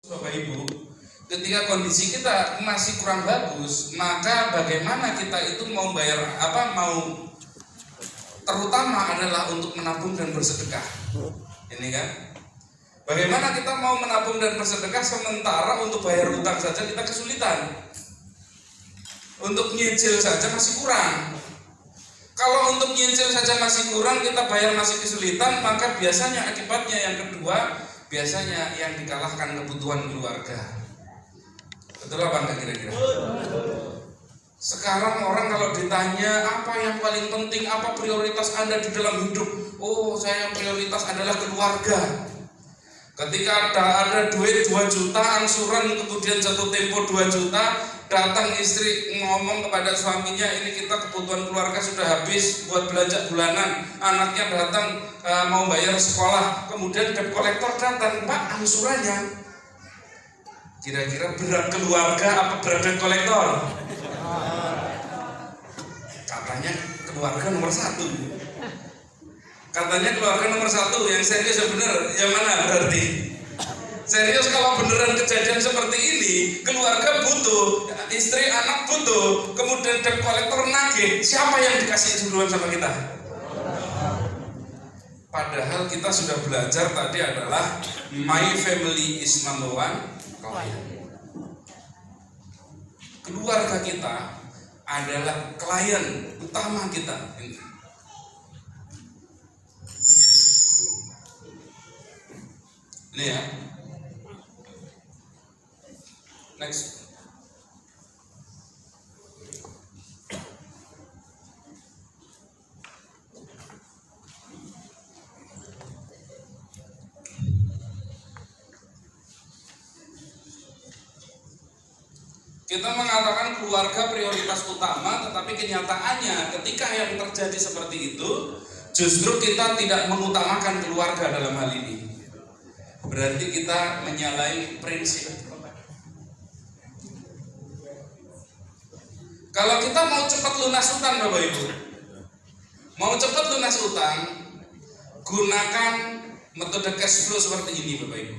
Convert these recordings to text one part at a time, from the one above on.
Bapak Ibu, ketika kondisi kita masih kurang bagus, maka bagaimana kita itu mau bayar terutama adalah untuk menabung dan bersedekah. Ini kan? Bagaimana kita mau menabung dan bersedekah sementara untuk bayar utang saja kita kesulitan. Untuk nyicil saja masih kurang. Kalau untuk nyicil saja masih kurang, kita bayar masih kesulitan, maka biasanya akibatnya yang kedua, biasanya yang dikalahkan kebutuhan keluarga. Betul apa enggak kira-kira? Sekarang orang kalau ditanya apa yang paling penting, apa prioritas Anda di dalam hidup? Oh, saya prioritas adalah keluarga. Ketika ada duit 2 juta angsuran, kemudian jatuh tempo 2 juta, datang istri ngomong kepada suaminya, ini kita kebutuhan keluarga sudah habis buat belanja bulanan. Anaknya datang mau bayar sekolah, kemudian debt collector datang, Pak, angsurannya. Kira-kira berat keluarga apa berat debt collector? Katanya keluarga nomor 1. Katanya keluarga nomor 1. Yang serius bener, yang mana berarti? Serius kalau beneran kejadian seperti ini, keluarga butuh, istri anak butuh, kemudian debt collector nagih, siapa yang dikasih duluan sama kita? Padahal kita sudah belajar tadi adalah my family is number one. Keluarga kita adalah klien utama kita. Ini ya. Next. Kita mengatakan keluarga prioritas utama, tetapi kenyataannya ketika yang terjadi seperti itu, justru kita tidak mengutamakan keluarga dalam hal ini. Berarti kita menyalahi prinsip. Kalau kita mau cepat lunas utang, Bapak Ibu, mau cepat lunas utang, gunakan metode cash flow seperti ini, Bapak Ibu.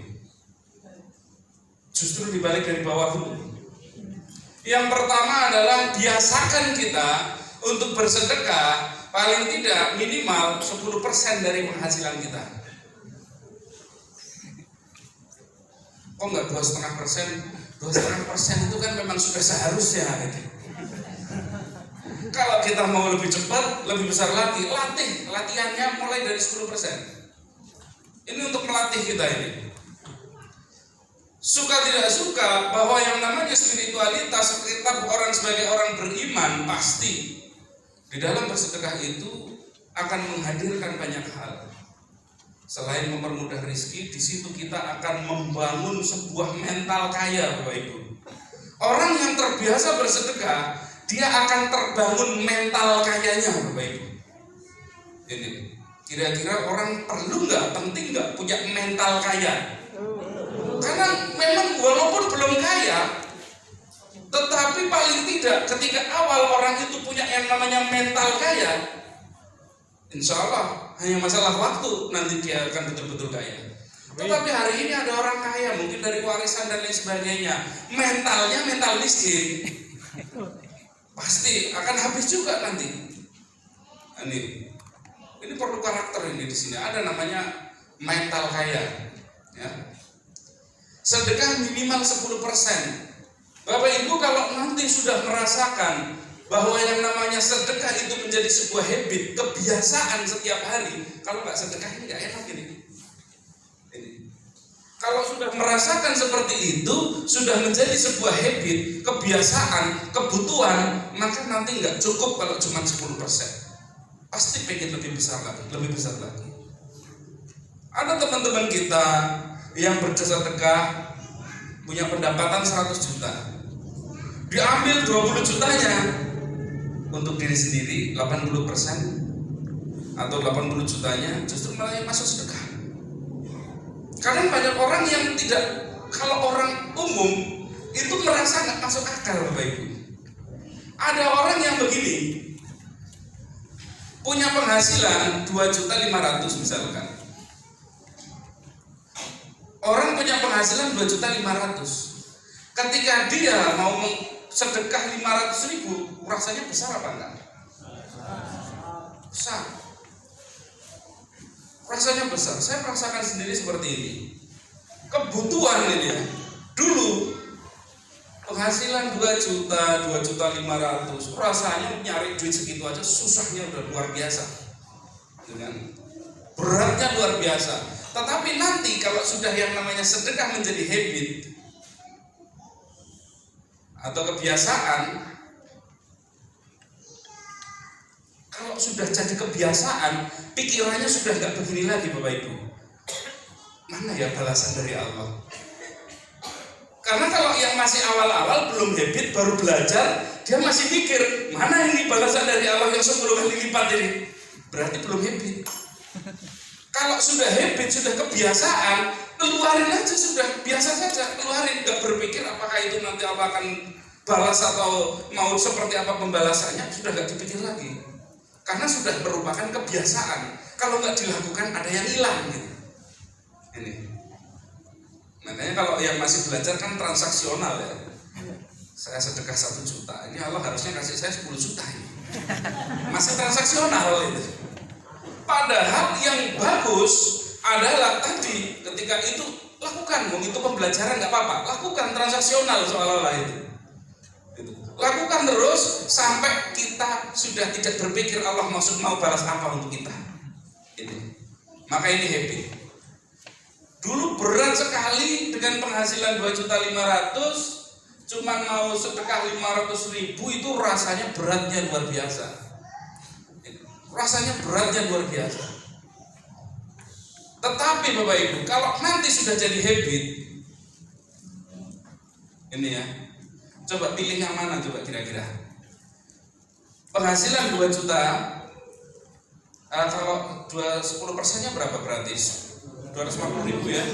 Justru dibalik dari bawah dulu. Yang pertama adalah biasakan kita untuk bersedekah paling tidak minimal 10% dari penghasilan kita. Kok enggak 2,5%? 2,5% itu kan memang sudah seharusnya. Kalau kita mau lebih cepat, lebih besar lagi, latihannya mulai dari 10%. Ini untuk melatih kita ini. Suka tidak suka bahwa yang namanya spiritualitas, kita orang sebagai orang beriman pasti di dalam bersedekah itu akan menghadirkan banyak hal. Selain mempermudah rezeki, di situ kita akan membangun sebuah mental kaya, Bapak Ibu. Orang yang terbiasa bersedekah, dia akan terbangun mental kayanya, Bapak Ibu. Ini kira-kira orang perlu nggak, penting nggak punya mental kaya? Karena memang walaupun belum kaya, tetapi paling tidak ketika awal orang itu punya yang namanya mental kaya, insya Allah hanya masalah waktu nanti dia akan betul-betul kaya. Tetapi hari ini ada orang kaya mungkin dari warisan dan lain sebagainya, mentalnya mental miskin, pasti akan habis juga nanti. Ini perlu karakter ini di sini. Ada namanya mental kaya. Ya. Sedekah minimal 10%. Bapak Ibu kalau nanti sudah merasakan bahwa yang namanya sedekah itu menjadi sebuah habit, kebiasaan setiap hari, kalau nggak sedekah ini nggak enak ini. Kalau sudah merasakan seperti itu, sudah menjadi sebuah habit, kebiasaan, kebutuhan, maka nanti nggak cukup kalau cuma 10%. Pasti pengen lebih besar lagi, lebih besar lagi. Ada teman-teman kita yang bersedekah punya pendapatan 100 juta, diambil 20 jutanya untuk diri sendiri, 80% atau 80 jutanya justru malah yang masuk sedekah. Karena banyak orang yang tidak, kalau orang umum itu merasa nggak masuk akal, Bapak Ibu. Ada orang yang begini, punya penghasilan 2.500.000 misalkan, Orang punya penghasilan 2.500.000. Ketika dia mau sedekah 500.000, rasanya besar apa enggak? Besar. Rasanya besar. Saya merasakan sendiri seperti ini. Kebutuhan ini ya. Dulu penghasilan 2 juta, 2.500.000, rasanya nyari duit segitu aja susahnya udah luar biasa. Dengan beratnya luar biasa. Tetapi nanti kalau sudah yang namanya sedekah menjadi habit atau kebiasaan, kalau sudah jadi kebiasaan, pikirannya sudah nggak begini lagi Bapak Ibu. Mana ya balasan dari Allah? Karena kalau yang masih awal-awal belum habit, baru belajar, dia masih mikir, mana ini balasan dari Allah yang 10 kali lipat ini? Berarti belum habit. Kalau sudah habit, sudah kebiasaan, keluarin aja, sudah biasa saja, keluarin, nggak berpikir apakah itu nanti Allah akan balas atau mau seperti apa pembalasannya, sudah nggak dipikir lagi, karena sudah merupakan kebiasaan. Kalau nggak dilakukan ada yang hilang gitu. Ini makanya kalau yang masih belajar kan transaksional ya. Saya sedekah 1 juta, ini Allah harusnya kasih saya 10 juta ini. Masih transaksional itu. Padahal yang bagus adalah tadi ketika itu lakukan, itu pembelajaran nggak apa-apa, lakukan transaksional seolah-olah itu. Lakukan terus sampai kita sudah tidak berpikir Allah mau balas apa untuk kita. Itu. Maka ini habit. Dulu berat sekali dengan penghasilan 2.500.000, cuman mau sedekah 500.000 itu rasanya beratnya luar biasa. Rasanya beratnya luar biasa. Tetapi Bapak Ibu, kalau nanti sudah jadi habit, ini ya, coba pilih yang mana coba kira-kira. Penghasilan 2 juta, kalau 10%-nya berapa berarti? 250.000 ya.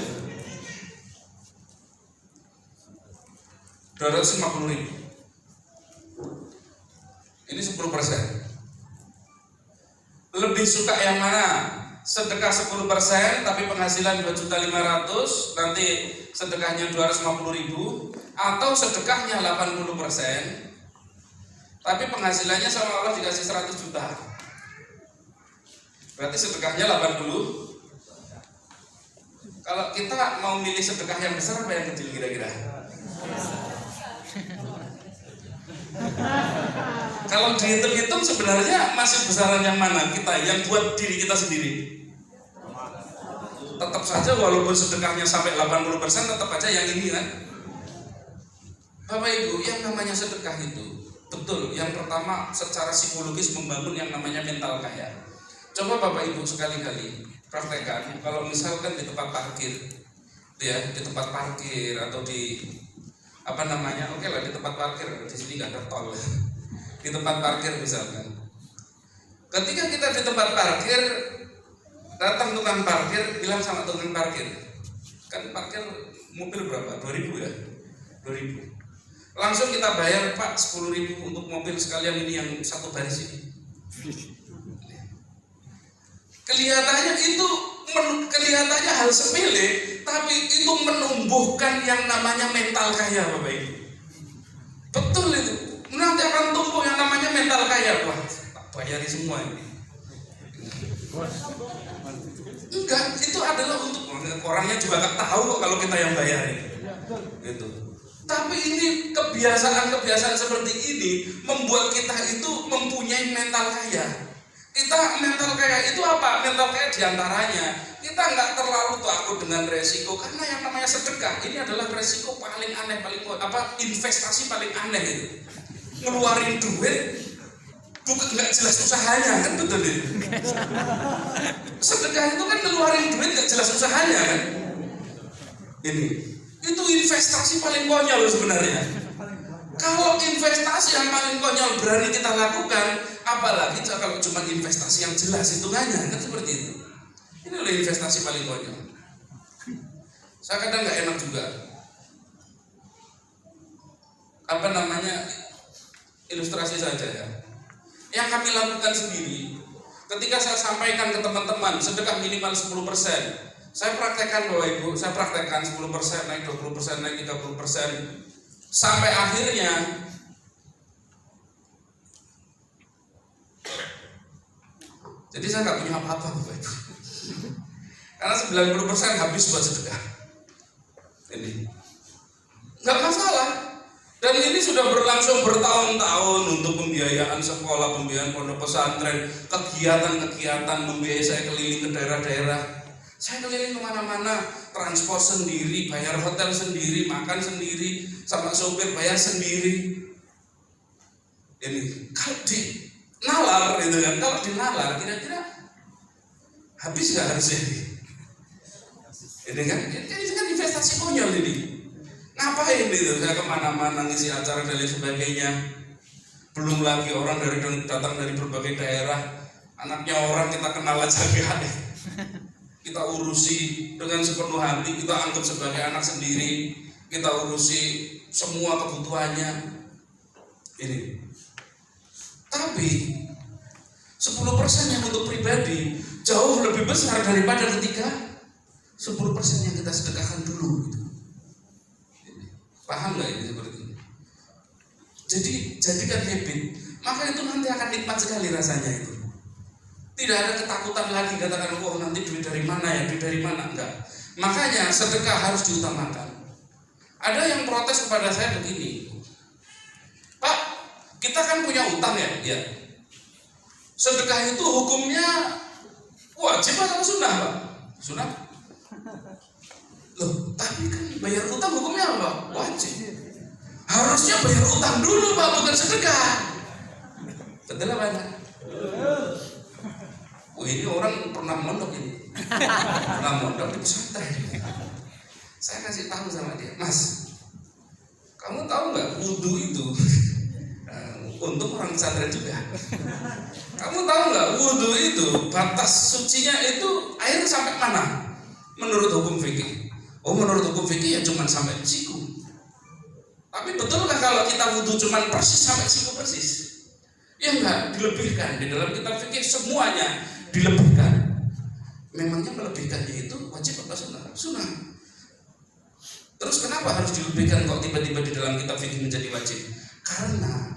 250.000. Ini 10%. Lebih suka yang mana? Sedekah 10% tapi penghasilan 2.500.000, nanti sedekahnya 250.000, atau sedekahnya 80% tapi penghasilannya sama Allah dikasih 100 juta. Berarti sedekahnya 80. Kalau kita mau milih sedekah yang besar apa yang kecil kira-kira? Kalau dihitung-hitung sebenarnya masih besaran yang mana? Kita yang buat diri kita sendiri. Tetap saja walaupun sedekahnya sampai 80%, tetap aja yang ini kan. Bapak Ibu, yang namanya sedekah itu betul, yang pertama secara psikologis membangun yang namanya mental kaya. Coba Bapak Ibu sekali-kali praktekkan, kalau misalkan di tempat parkir, ya di tempat parkir atau di apa namanya, oke lah di tempat parkir, di sini nggak ada tol. Di tempat parkir misalkan, ketika kita di tempat parkir, datang tukang parkir, bilang sama tukang parkir, kan parkir mobil berapa? 2.000 ya? 2.000. Langsung kita bayar Pak 10.000 untuk mobil sekalian ini yang satu baris ini. Kelihatannya hal sepele, tapi itu menumbuhkan yang namanya mental kaya Bapak Ibu. Betul itu. Nanti akan tumbuh yang namanya mental kaya. Wah, tak bayari semua ini. Enggak, itu adalah untuk orangnya juga gak tahu kok kalau kita yang bayarin. Gitu. Tapi ini kebiasaan seperti ini membuat kita itu mempunyai mental kaya. Kita mental kaya itu apa? Mental kaya diantaranya kita nggak terlalu takut dengan resiko, karena yang namanya sedekah ini adalah resiko paling aneh, investasi paling aneh itu. Ngeluarin duit bukan nggak jelas usahanya kan, betul ya? Sedekah itu kan ngeluarin duit nggak jelas usahanya kan. Ini itu investasi paling konyol sebenarnya. Kalau investasi yang paling konyol berani kita lakukan, apalagi kalau cuma investasi yang jelas hitungannya kan seperti itu. Ini adalah investasi paling konyol. Saya kadang nggak enak juga. Apa namanya? Ilustrasi saja ya. Yang kami lakukan sendiri, ketika saya sampaikan ke teman-teman sedekah minimal 10%, Saya praktekkan Bapak Ibu, saya praktekkan 10% naik 20% naik 30% sampai akhirnya jadi saya nggak punya apa-apa Bapak Ibu. Karena 90% habis buat sedekah. Ini nggak masalah. Dan ini sudah berlangsung bertahun-tahun untuk pembiayaan sekolah, pembiayaan pondok pesantren, kegiatan-kegiatan membiayai saya keliling ke daerah-daerah. Saya keliling kemana-mana, transport sendiri, bayar hotel sendiri, makan sendiri, sama sopir bayar sendiri. Ini kalau di nalar gitu kan, kalau di nalar kira-kira habis nggak harusnya? Ini kan investasi konyol ini. Ngapain gitu? Saya kemana-mana ngisi acara dan lain sebagainya. Belum lagi orang datang dari berbagai daerah. Anaknya orang kita kenal aja enggak. Kita urusi dengan sepenuh hati. Kita anggap sebagai anak sendiri. Kita urusi semua kebutuhannya. Ini. Tapi 10% yang untuk pribadi jauh lebih besar daripada ketika 10% yang kita sedekahkan dulu gitu. Paham nggak ini seperti ini? Jadi jadikan habit, maka itu nanti akan nikmat sekali rasanya itu. Tidak ada ketakutan lagi katakan, oh nanti duit dari mana ya, duit dari mana, enggak. Makanya sedekah harus diutamakan. Ada yang protes kepada saya begini, Pak, kita kan punya utang ya, ya. Sedekah itu hukumnya wajib atau sunnah, Pak? Sunnah. Loh, tapi kan bayar utang hukumnya apa? Wajib. Harusnya bayar utang dulu Pak, bukan sedekah. Betul apa enggak? Oh, ini orang pernah mondok ini. Pernah mondok di pesantren. Saya kasih tahu sama dia, Mas, kamu tahu nggak wudu itu? Untuk orang pesantren juga. Kamu tahu nggak wudu itu batas sucinya itu air sampai mana? Menurut hukum fikih. Oh, menurut hukum fikih ya cuma sampai siku. Tapi betulkah kalau kita wudu cuma persis sampai siku persis? Ya enggak, dilebihkan. Di dalam kitab fikih semuanya dilebihkan. Memangnya melebihkannya itu wajib apa sunnah? Sunnah. Terus kenapa harus dilebihkan kok tiba-tiba di dalam kitab fikih menjadi wajib? Karena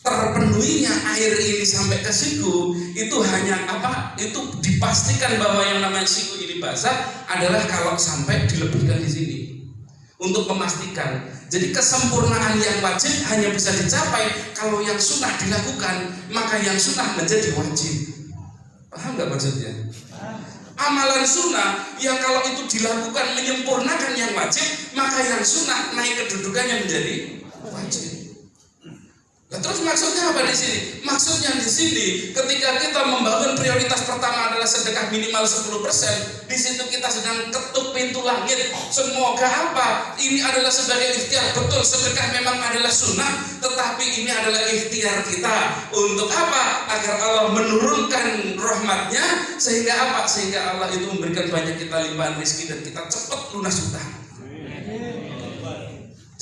terpenuhinya air ini sampai ke siku itu hanya apa? Itu dipastikan bahwa yang namanya siku ini basah adalah kalau sampai dilebihkan di sini untuk memastikan. Jadi kesempurnaan yang wajib hanya bisa dicapai kalau yang sunnah dilakukan, maka yang sunnah menjadi wajib. Paham nggak maksudnya? Amalan sunnah yang kalau itu dilakukan menyempurnakan yang wajib, maka yang sunnah naik kedudukannya menjadi wajib. Nah, terus maksudnya apa di sini? Maksudnya di sini ketika kita membangun prioritas pertama adalah sedekah minimal 10%, di situ kita sedang ketuk pintu langit. Semoga apa? Ini adalah sebagai ikhtiar, betul sedekah memang adalah sunnah, tetapi ini adalah ikhtiar kita untuk apa? Agar Allah menurunkan rahmatnya, sehingga apa? Sehingga Allah itu memberikan banyak kita limpahan rezeki dan kita cepat lunas hutang.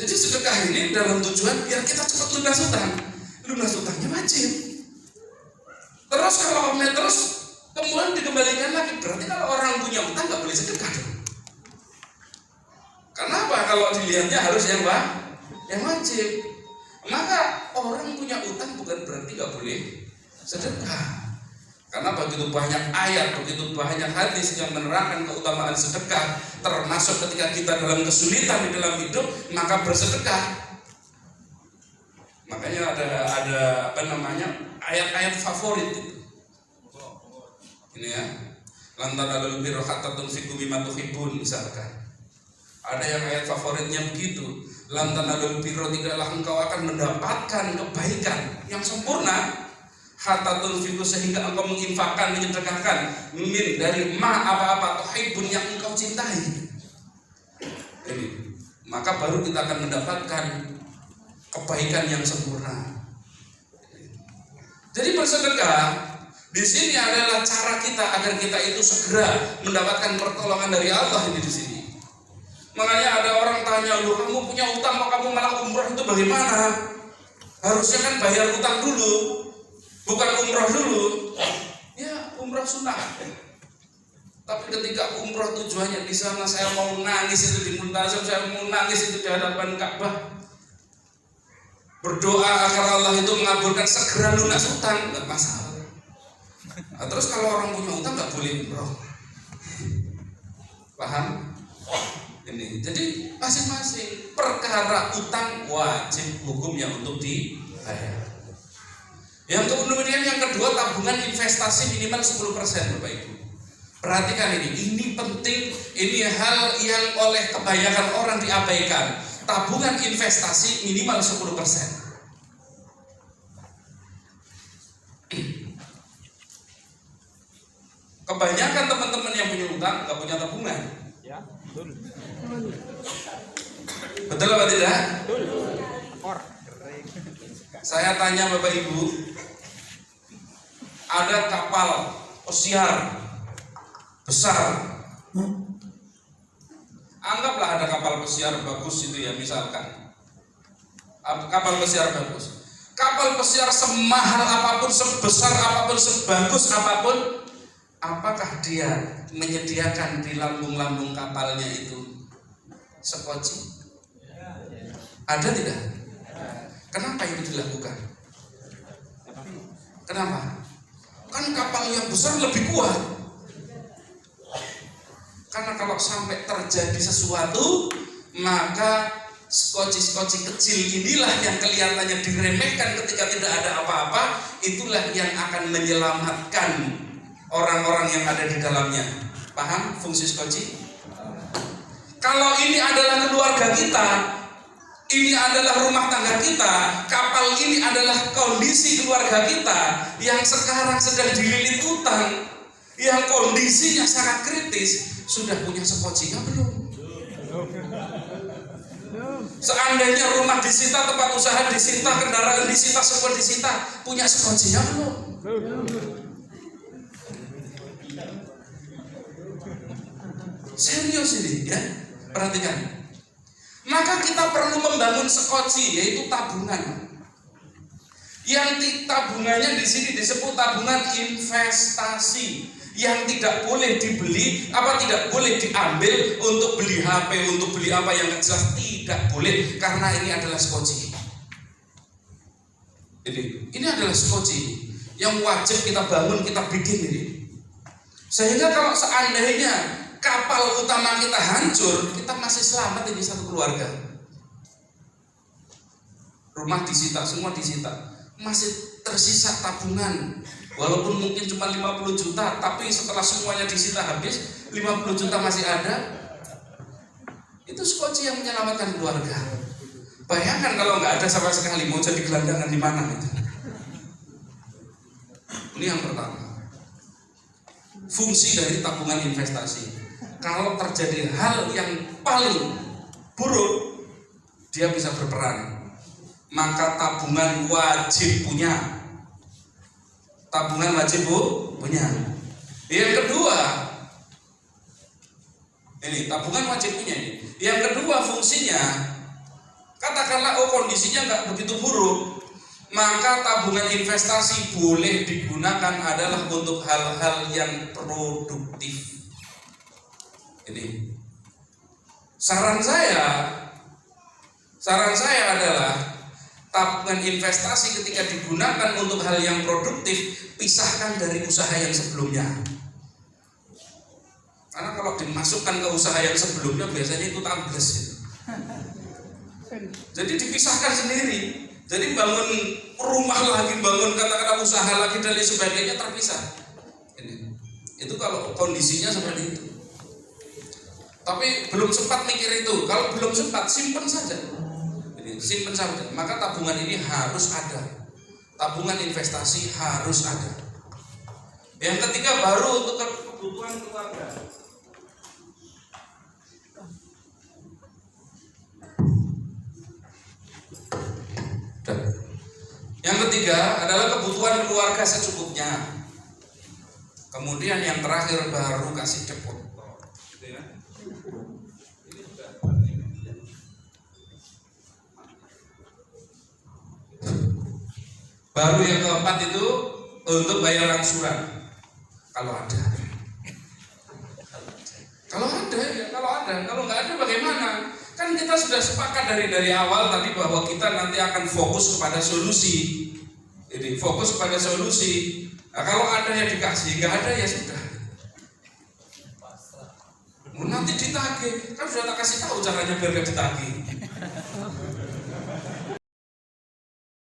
Jadi sedekah ini dalam tujuan biar kita cepat lunas hutang. Lunas hutangnya wajib. Terus kalau terus kemudian dikembalikan lagi, berarti kalau orang punya hutang nggak boleh sedekah dong. Kenapa? Kalau dilihatnya harus yang wajib. Maka orang punya hutang bukan berarti nggak boleh sedekah. Karena begitu banyak ayat, begitu banyak hadis yang menerangkan keutamaan sedekah, termasuk ketika kita dalam kesulitan di dalam hidup, maka bersedekah. Makanya ada ayat-ayat favorit itu. Ini ya, lantan alul birro hatta tunfiqu mimma tuhibbun misalkan. Ada yang ayat favoritnya begitu, lantan alul birro tidaklah engkau akan mendapatkan kebaikan yang sempurna hatta tunfiqu sehingga engkau menginfakkan, menyedekahkan min dari ma apa-apa tuhibbun yang engkau cintai. Ini, maka baru kita akan mendapatkan kebaikan yang sempurna. Jadi bersedekah di sini adalah cara kita agar kita itu segera mendapatkan pertolongan dari Allah ini di sini. Makanya ada orang tanya, "Lu kamu punya utang kok kamu malah umrah, itu bagaimana?" Harusnya kan bayar utang dulu, bukan umrah dulu. Ya, umrah sunnah. Tapi ketika umroh tujuannya di sana, saya mau nangis itu di Multazam, saya mau nangis itu di hadapan Ka'bah. Berdoa agar Allah itu mengabulkan, segera lunas utang, nggak masalah. Nah, terus kalau orang punya utang nggak boleh umroh, paham? Ini jadi masing-masing perkara utang wajib hukumnya untuk dibayar. Yang kemudian yang kedua, tabungan investasi minimal 10%, Bapak Ibu. Perhatikan ini penting, ini hal yang oleh kebanyakan orang diabaikan. Tabungan investasi minimal 10%. Kebanyakan teman-teman yang punya utang nggak punya tabungan. Ya, betul. Betul apa tidak? Betul. Saya tanya Bapak Ibu, ada kapal pesiar besar. Anggaplah ada kapal pesiar bagus itu ya, misalkan kapal pesiar bagus. Kapal pesiar semahal apapun, sebesar apapun, sebagus apapun, apakah dia menyediakan di lambung-lambung kapalnya itu sekoci? Ada tidak? Kenapa itu dilakukan? Kenapa? Kan kapal yang besar lebih kuat. Karena kalau sampai terjadi sesuatu, maka skoci-skoci kecil inilah yang kelihatannya diremehkan ketika tidak ada apa-apa, itulah yang akan menyelamatkan orang-orang yang ada di dalamnya. Paham fungsi skoci? Kalau ini adalah keluarga kita, ini adalah rumah tangga kita, kapal ini adalah kondisi keluarga kita yang sekarang sedang dililit utang, yang kondisinya sangat kritis. Sudah punya skocinya belum? Seandainya rumah disita, tempat usaha disita, kendaraan disita, semua disita, punya skocinya belum? Serius ini ya, perhatikan. Maka kita perlu membangun skoci, yaitu tabungan. Yang tabungannya di sini disebut tabungan investasi, yang tidak boleh dibeli, tidak boleh diambil untuk beli HP, untuk beli apa yang nggak jelas, tidak boleh, karena ini adalah skoci. Ini adalah skoci yang wajib kita bangun, kita bikin ini. Sehingga kalau seandainya kapal utama kita hancur, kita masih selamat ini satu keluarga. Rumah disita, semua disita, masih tersisa tabungan. Walaupun mungkin cuma 50 juta, tapi setelah semuanya disita habis, 50 juta masih ada. Itu skoci yang menyelamatkan keluarga. Bayangkan kalau nggak ada sama sekali, mau jadi gelandangan di mana itu. Ini yang pertama. Fungsi dari tabungan investasi. Kalau terjadi hal yang paling buruk, dia bisa berperan. Maka tabungan wajib punya. Tabungan wajib punya. Yang kedua, ini tabungan wajib punya ini. Yang kedua fungsinya, katakanlah kondisinya nggak begitu buruk, maka tabungan investasi boleh digunakan adalah untuk hal-hal yang produktif. Ini saran saya adalah tabungan investasi ketika digunakan untuk hal yang produktif, pisahkan dari usaha yang sebelumnya. Karena kalau dimasukkan ke usaha yang sebelumnya biasanya itu ambles. Jadi dipisahkan sendiri. Jadi bangun rumah lagi, bangun katakanlah usaha lagi dan lain sebagainya terpisah. Itu kalau kondisinya seperti itu. Tapi belum sempat mikir itu. Kalau belum sempat, simpen saja. Simpen saja. Maka tabungan ini harus ada. Tabungan investasi harus ada. Yang ketiga baru untuk kebutuhan keluarga. Yang ketiga adalah kebutuhan keluarga secukupnya. Kemudian yang terakhir baru kasih deposit. Baru yang keempat itu untuk bayar angsuran kalau ada. ada. Kalau nggak ada bagaimana? Kan kita sudah sepakat dari awal tadi bahwa kita nanti akan fokus kepada solusi. Jadi fokus kepada solusi. Nah, kalau ada yang dikasih, nggak ada ya sudah. Nanti ditagih, kan sudah tak kasih tahu caranya biar gak ditagih.